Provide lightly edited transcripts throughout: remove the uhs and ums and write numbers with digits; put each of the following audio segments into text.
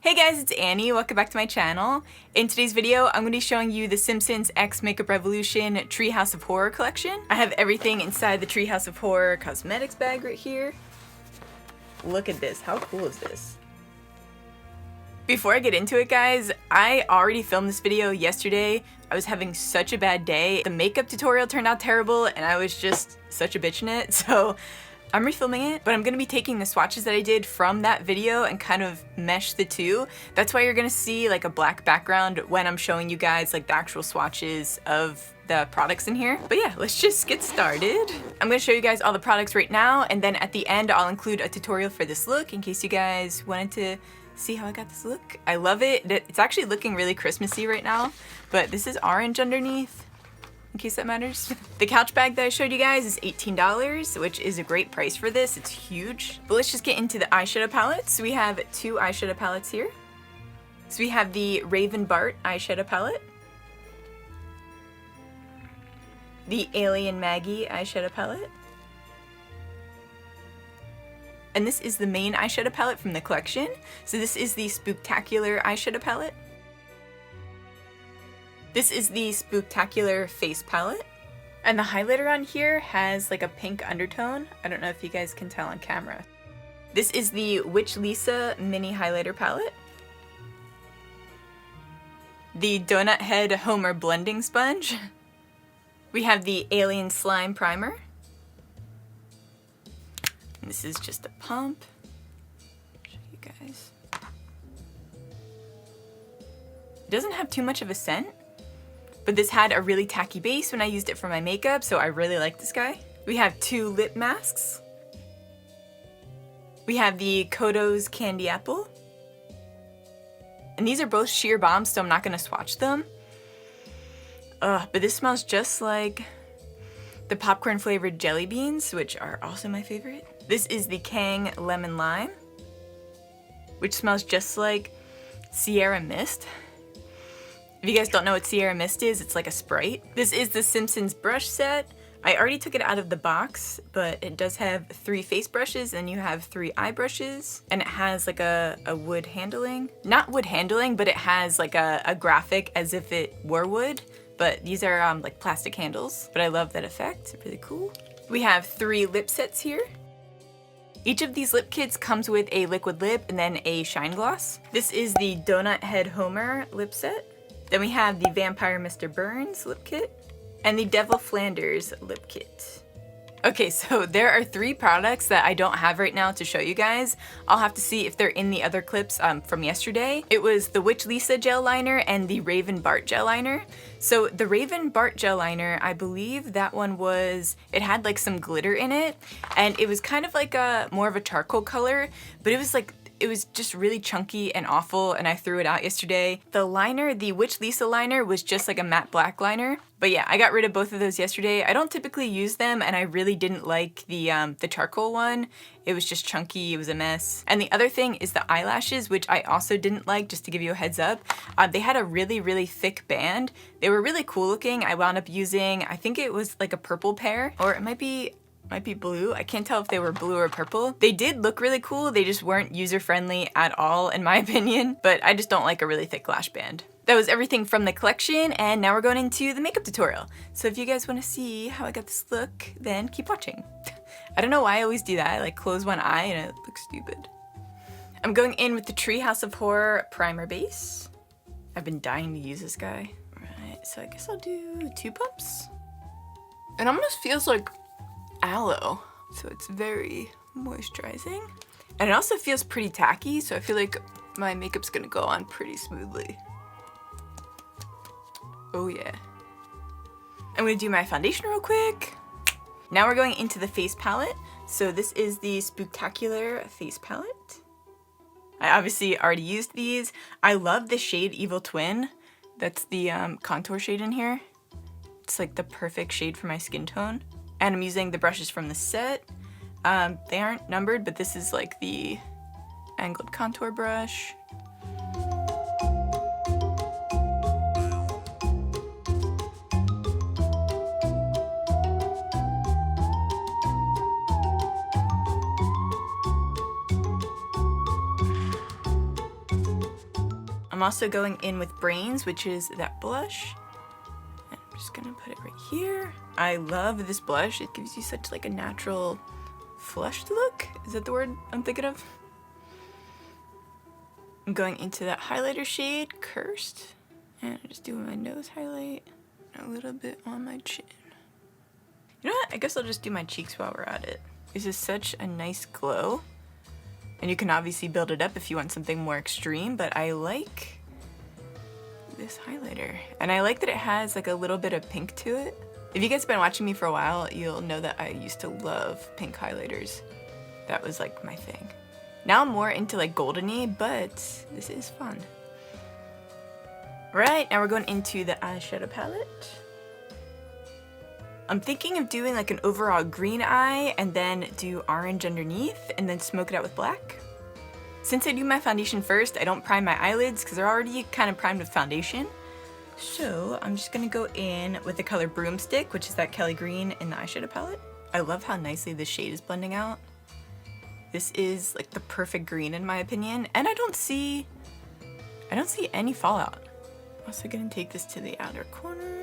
Hey guys, it's Annie. Welcome back to my channel. In today's video, I'm going to be showing you the Simpsons X Makeup Revolution Treehouse of Horror collection. I have everything inside the Treehouse of Horror cosmetics bag right here. Look at this. How cool is this? Before I get into it, guys, I already filmed this video yesterday. I was having such a bad day. The makeup tutorial turned out terrible and I was just such a bitch in it, so I'm refilming it, but I'm gonna be taking the swatches that I did from that video and kind of mesh the two. That's why you're gonna see like a black background when I'm showing you guys like the actual swatches of the products in here. But yeah, let's just get started. I'm gonna show you guys all the products right now, and then at the end I'll include a tutorial for this look in case you guys wanted to see how I got this look. I love it. It's actually looking really Christmassy right now, but this is orange underneath, in case that matters. The couch bag that I showed you guys is $18, which is a great price for this. It's huge. But let's just get into the eyeshadow palettes. We have two eyeshadow palettes here. So we have the Raven Bart eyeshadow palette, the Alien Maggie eyeshadow palette, and this is the main eyeshadow palette from the collection. So this is the Spooktacular eyeshadow palette. This is the Spooktacular face palette. And the highlighter on here has like a pink undertone. I don't know if you guys can tell on camera. This is the Witch Lisa mini highlighter palette. The Donut Head Homer blending sponge. We have the Alien Slime primer. And this is just a pump. Show you guys. It doesn't have too much of a scent, but this had a really tacky base when I used it for my makeup, so I really like this guy. We have two lip masks. We have the Kodo's Candy Apple. And these are both sheer bombs, so I'm not gonna swatch them. But this smells just like the popcorn flavored jelly beans, which are also my favorite. This is the Kang Lemon Lime, which smells just like Sierra Mist. If you guys don't know what Sierra Mist is, it's like a Sprite. This is the Simpsons brush set. I already took it out of the box, but it does have 3 face brushes and you have 3 eye brushes. And it has like a wood handling. Not wood handling, but it has like a graphic as if it were wood. But these are like plastic handles. But I love that effect, it's really cool. We have 3 lip sets here. Each of these lip kits comes with a liquid lip and then a shine gloss. This is the Donut Head Homer lip set. Then we have the Vampire Mr. Burns lip kit and the Devil Flanders lip kit. Okay, so there are 3 products that I don't have right now to show you guys. I'll have to see if they're in the other clips from yesterday. It was the Witch Lisa gel liner and the Raven Bart gel liner. So the Raven Bart gel liner, I believe that one was, it had like some glitter in it, and it was kind of like more of a charcoal color, but it was just really chunky and awful, and I threw it out yesterday. The liner, the Witch Lisa liner, was just like a matte black liner. But yeah, I got rid of both of those yesterday. I don't typically use them, and I really didn't like the charcoal one. It was just chunky, it was a mess. And the other thing is the eyelashes, which I also didn't like, just to give you a heads up. They had a really, really thick band. They were really cool looking. I wound up using, I think it was like a purple pair, or it might be blue. I can't tell if they were blue or purple. They did look really cool. They just weren't user-friendly at all, in my opinion, but I just don't like a really thick lash band. That was everything from the collection, and now we're going into the makeup tutorial. So if you guys want to see how I got this look, then keep watching. I don't know why I always do that. I like close one eye and it looks stupid. I'm going in with the Treehouse of Horror primer base. I've been dying to use this guy. Alright, so I guess I'll do 2 pumps. It almost feels like aloe, so it's very moisturizing, and it also feels pretty tacky, so I feel like my makeup's gonna go on pretty smoothly. Oh yeah. I'm gonna do my foundation real quick. Now we're going into the face palette. So this is the Spooktacular face palette. I obviously already used these. I love the shade Evil Twin. That's the contour shade in here. It's like the perfect shade for my skin tone. And I'm using the brushes from the set. They aren't numbered, but this is like the angled contour brush. I'm also going in with Brains, which is that blush. And I'm just gonna put it right here. I love this blush. It gives you such like a natural flushed look. Is that the word I'm thinking of? I'm going into that highlighter shade, Cursed. And I'm just doing my nose highlight, a little bit on my chin. You know what? I guess I'll just do my cheeks while we're at it. This is such a nice glow. And you can obviously build it up if you want something more extreme, but I like this highlighter. And I like that it has like a little bit of pink to it. If you guys have been watching me for a while, you'll know that I used to love pink highlighters. That was like my thing. Now I'm more into like goldeny, but this is fun. Right, now we're going into the eyeshadow palette. I'm thinking of doing like an overall green eye and then do orange underneath and then smoke it out with black. Since I do my foundation first, I don't prime my eyelids because they're already kind of primed with foundation. So I'm just gonna go in with the color Broomstick, which is that Kelly green in the eyeshadow palette. I love how nicely this shade is blending out. This is like the perfect green in my opinion, and I don't see any fallout. I'm also gonna take this to the outer corner.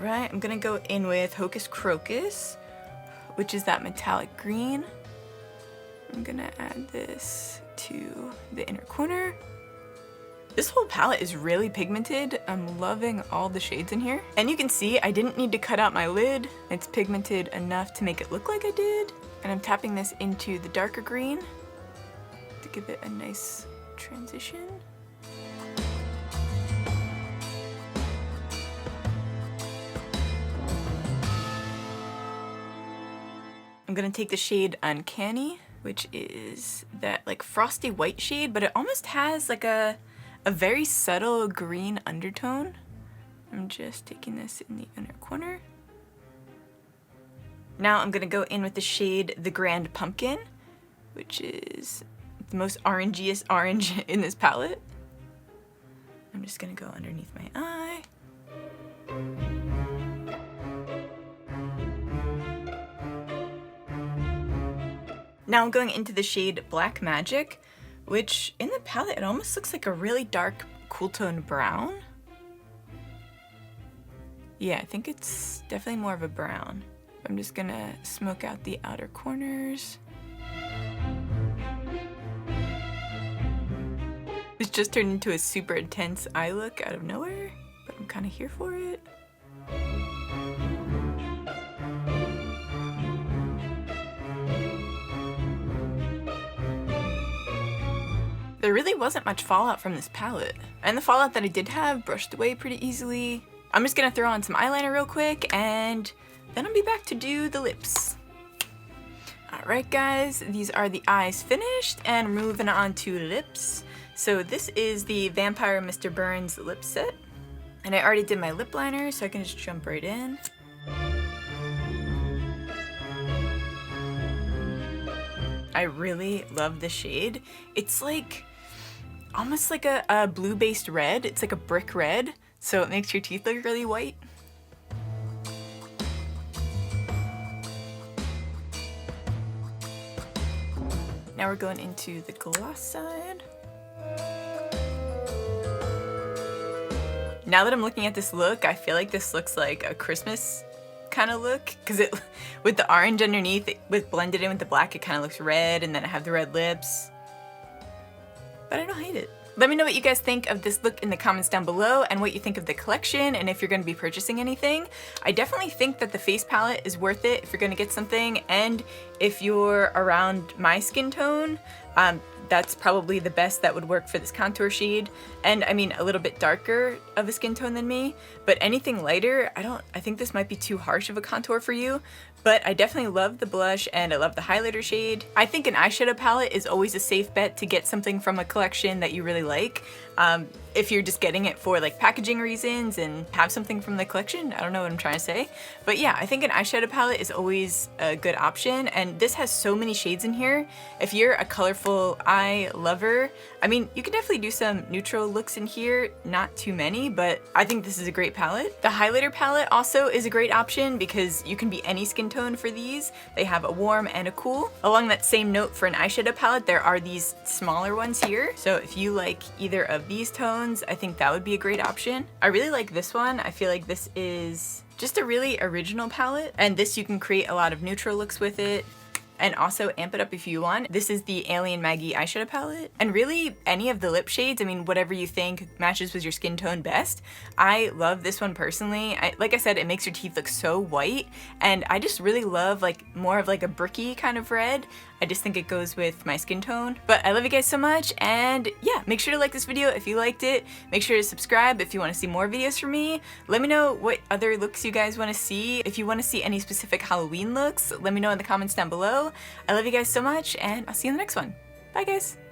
Right, I'm gonna go in with Hocus Crocus, which is that metallic green. I'm gonna add this to the inner corner. This whole palette is really pigmented. I'm loving all the shades in here. And you can see I didn't need to cut out my lid. It's pigmented enough to make it look like I did. And I'm tapping this into the darker green to give it a nice transition. I'm gonna take the shade Uncanny, which is that like frosty white shade, but it almost has like a very subtle green undertone. I'm just taking this in the inner corner. Now I'm gonna go in with the shade The Grand Pumpkin, which is the most orangiest orange in this palette. I'm just gonna go underneath my eye. Now I'm going into the shade Black Magic, which in the palette, it almost looks like a really dark, cool tone brown. Yeah, I think it's definitely more of a brown. I'm just gonna smoke out the outer corners. This just turned into a super intense eye look out of nowhere, but I'm kind of here for it. There really wasn't much fallout from this palette, and the fallout that I did have brushed away pretty easily. I'm just gonna throw on some eyeliner real quick, and then I'll be back to do the lips. Alright guys, these are the eyes finished, and we're moving on to lips. So this is the Vampire Mr. Burns lip set, and I already did my lip liner, so I can just jump right in. I really love the shade. It's like almost like a blue-based red. It's like a brick red, so it makes your teeth look really white. Now we're going into the gloss side. Now that I'm looking at this look, I feel like this looks like a Christmas kind of look, because it, with the orange underneath, with blended in with the black, it kind of looks red, and then I have the red lips. But I don't hate it. Let me know what you guys think of this look in the comments down below, and what you think of the collection, and if you're going to be purchasing anything. I definitely think that the face palette is worth it if you're going to get something, and if you're around my skin tone, that's probably the best that would work for this contour shade. And I mean, a little bit darker of a skin tone than me, but anything lighter, I think this might be too harsh of a contour for you. But I definitely love the blush, and I love the highlighter shade. I think an eyeshadow palette is always a safe bet to get something from a collection that you really like. If you're just getting it for like packaging reasons and have something from the collection. I don't know what I'm trying to say. But yeah, I think an eyeshadow palette is always a good option, and this has so many shades in here. If you're a colorful eye lover, I mean, you can definitely do some neutral looks in here, not too many, but I think this is a great palette. The highlighter palette also is a great option because you can be any skin tone for these. They have a warm and a cool. Along that same note, for an eyeshadow palette, there are these smaller ones here. So if you like either of these tones, I think that would be a great option. I really like this one. I feel like this is just a really original palette, and this you can create a lot of neutral looks with it and also amp it up if you want. This is the Alien Maggie eyeshadow palette. And really any of the lip shades, I mean, whatever you think matches with your skin tone best. I love this one personally. Like I said, it makes your teeth look so white, and I just really love like more of like a bricky kind of red. I just think it goes with my skin tone. But I love you guys so much, and yeah, make sure to like this video if you liked it. Make sure to subscribe if you want to see more videos from me. Let me know what other looks you guys want to see. If you want to see any specific Halloween looks, let me know in the comments down below. I love you guys so much, and I'll see you in the next one. Bye guys!